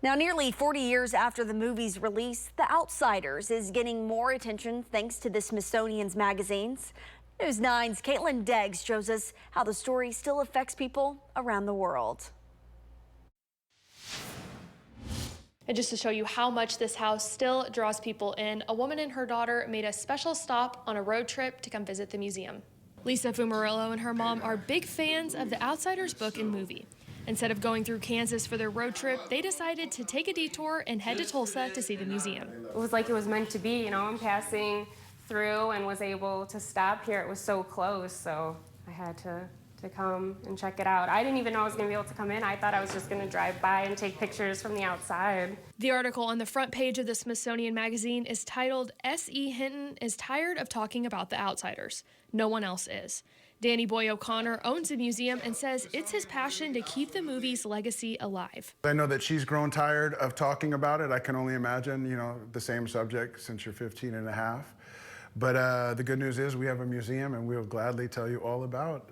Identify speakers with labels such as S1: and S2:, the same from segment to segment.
S1: Now, nearly 40 years after the movie's release, The Outsiders is getting more attention thanks to the Smithsonian's magazines. News 9's Caitlin Deggs shows us how the story still affects people around the world.
S2: And just to show you how much this house still draws people in, a woman and her daughter made a special stop on a road trip to come visit the museum. Lisa Fumarillo and her mom are big fans of the Outsiders book and movie. Instead of going through Kansas for their road trip, they decided to take a detour and head to Tulsa to see the museum.
S3: It was like it was meant to be, you know, I'm passing through and was able to stop here. It was so close, so I had to come and check it out. I didn't even know I was going to be able to come in. I thought I was just going to drive by and take pictures from the outside.
S2: The article on the front page of the Smithsonian magazine is titled, S.E. Hinton is tired of talking about the Outsiders. No one else is. Danny Boy O'Connor owns the museum and says it's his passion to keep the movie's legacy alive.
S4: I know that she's grown tired of talking about it. I can only imagine, you know, the same subject since you're 15 and a half. But the good news is we have a museum and we'll gladly tell you all about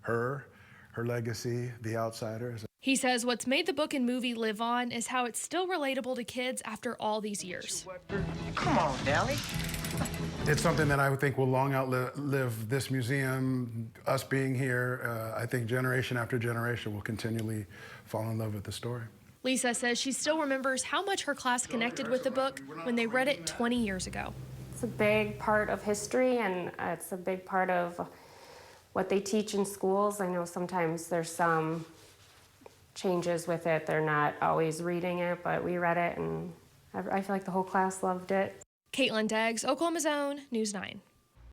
S4: her legacy, the Outsiders.
S2: He says what's made the book and movie live on is how it's still relatable to kids after all these years.
S5: Come on, Dally.
S4: It's something that I would think will long outlive this museum, us being here. I think generation after generation will continually fall in love with the story.
S2: Lisa says she still remembers how much her class connected with the book when they read it 20 years ago.
S3: It's a big part of history, and it's a big part of what they teach in schools. I know sometimes there's some changes with it. They're not always reading it, but we read it, and I feel like the whole class loved it.
S2: Caitlin Deggs, Oklahoma's Own, News 9.